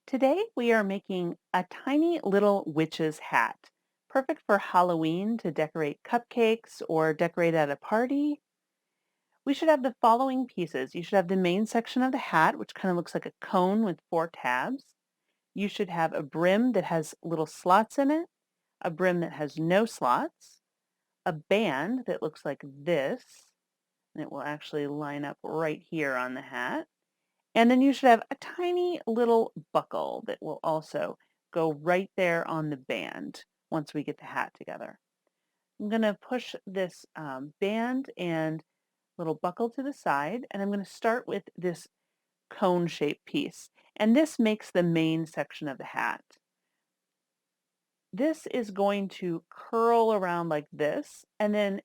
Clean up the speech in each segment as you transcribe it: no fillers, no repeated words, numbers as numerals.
Today we are making a tiny little witch's hat, perfect for Halloween to decorate cupcakes or decorate at a party. We should have the following pieces. You should have the main section of the hat, which kind of looks like a cone with four tabs. You should have a brim that has little slots in it, a brim that has no slots, a band that looks like this, and it will actually line up right here on the hat. And then you should have a tiny little buckle that will also go right there on the band once we get the hat together. I'm going to push this band and little buckle to the side, and I'm going to start with this cone-shaped piece. And this makes the main section of the hat. This is going to curl around like this, and then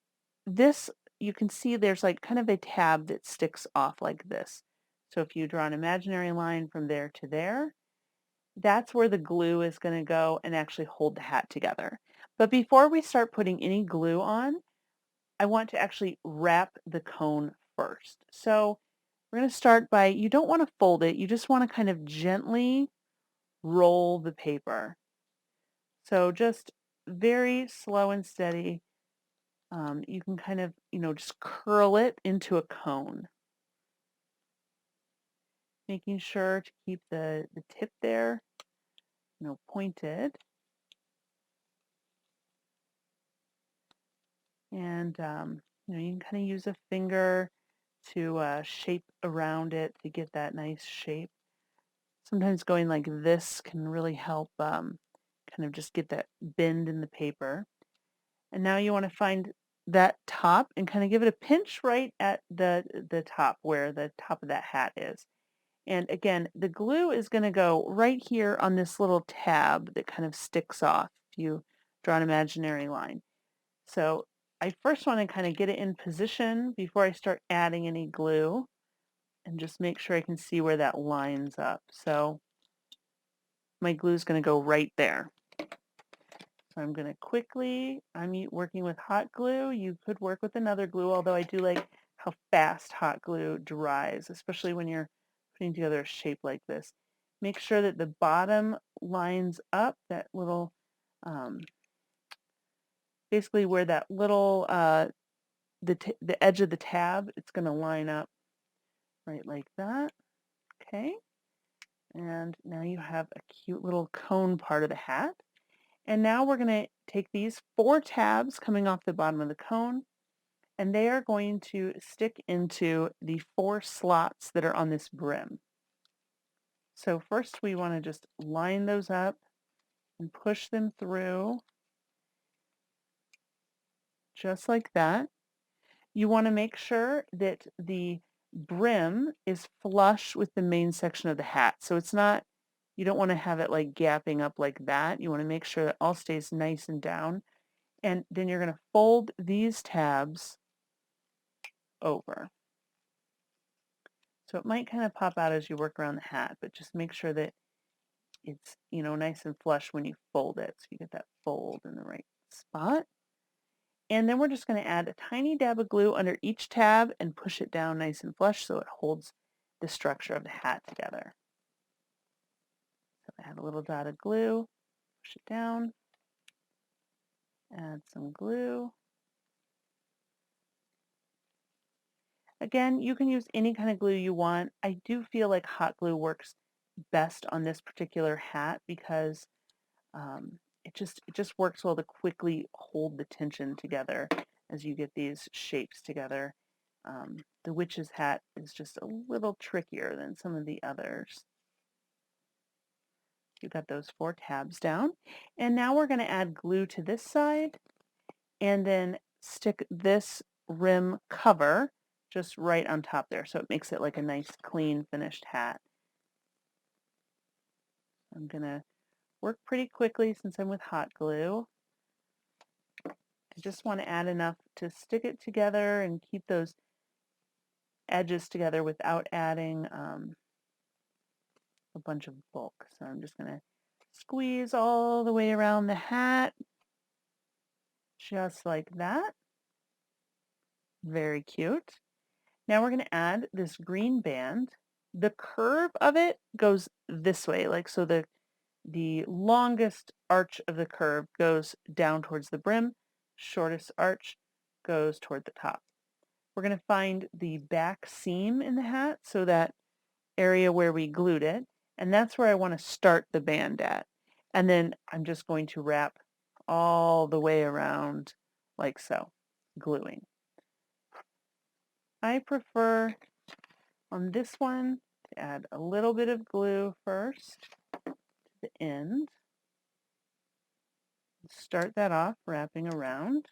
this, you can see there's like kind of a tab that sticks off like this. So if you draw an imaginary line from there to there, that's where the glue is going to go and actually hold the hat together. But before we start putting any glue on, I want to actually wrap the cone first. So we're going to start by, you don't want to fold it, you just want to kind of gently roll the paper. So just very slow and steady. You can kind of, just curl it into a cone, making sure to keep the tip there, pointed. And, you can kind of use a finger to shape around it to get that nice shape. Sometimes going like this can really help kind of just get that bend in the paper. And now you want to find that top and kind of give it a pinch right at the top where the top of that hat is. And again, the glue is going to go right here on this little tab that kind of sticks off if you draw an imaginary line. So I first want to kind of get it in position before I start adding any glue and just make sure I can see where that lines up. So my glue is going to go right there. So I'm going to quickly, working with hot glue. You could work with another glue, although I do like how fast hot glue dries, especially when you're putting together a shape like this. Make sure that the bottom lines up, that little, basically where that little, the edge of the tab, it's going to line up right like that. Okay. And now you have a cute little cone part of the hat. And now we're going to take these four tabs coming off the bottom of the cone, and they are going to stick into the four slots that are on this brim. So first we want to just line those up and push them through just like that. You want to make sure that the brim is flush with the main section of the hat. So it's not, you don't want to have it like gapping up like that. You want to make sure that all stays nice and down. And then you're going to fold these tabs over. So it might kind of pop out as you work around the hat, but just make sure that it's, nice and flush when you fold it. So you get that fold in the right spot. And then we're just going to add a tiny dab of glue under each tab and push it down nice and flush so it holds the structure of the hat together. So add a little dot of glue, push it down, add some glue. Again, you can use any kind of glue you want. I do feel like hot glue works best on this particular hat because it just works well to quickly hold the tension together as you get these shapes together. The witch's hat is just a little trickier than some of the others. You got those four tabs down. And now we're going to add glue to this side and then stick this rim cover just right on top there. So it makes it like a nice clean finished hat. I'm going to work pretty quickly since I'm with hot glue. I just want to add enough to stick it together and keep those edges together without adding a bunch of bulk. So I'm just going to squeeze all the way around the hat, just like that. Very cute. Now we're going to add this green band. the curve of it goes this way, like so the longest arch of the curve goes down towards the brim, shortest arch goes toward the top. We're going to find the back seam in the hat, so that area where we glued it, and that's where I want to start the band at. And then I'm just going to wrap all the way around like so, gluing. I prefer on this one to add a little bit of glue first to the end. Start that off wrapping around.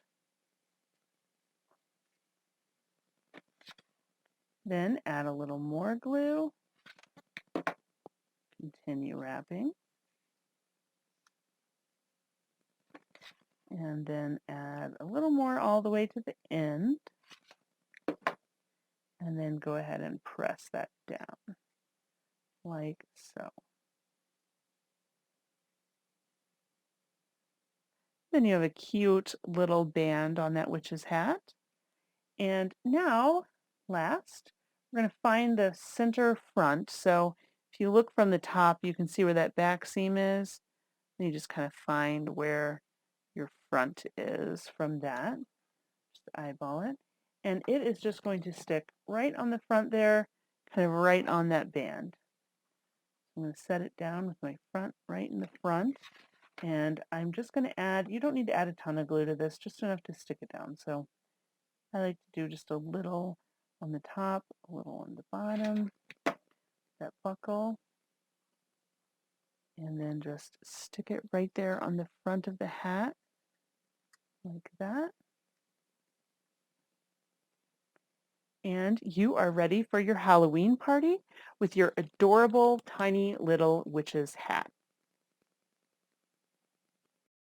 Then add a little more glue. Continue wrapping. And then add a little more all the way to the end. And then go ahead and press that down like so. Then you have a cute little band on that witch's hat. And now, last, we're going to find the center front. So if you look from the top, you can see where that back seam is. And you just kind of find where your front is from that. Just eyeball it. And it is just going to stick right on the front there, kind of right on that band. I'm going to set it down with my front right in the front. And I'm just going to add, you don't need to add a ton of glue to this, just enough to stick it down. So I like to do just a little on the top, a little on the bottom, that buckle, and then just stick it right there on the front of the hat, like that. And you are ready for your Halloween party with your adorable tiny little witch's hat.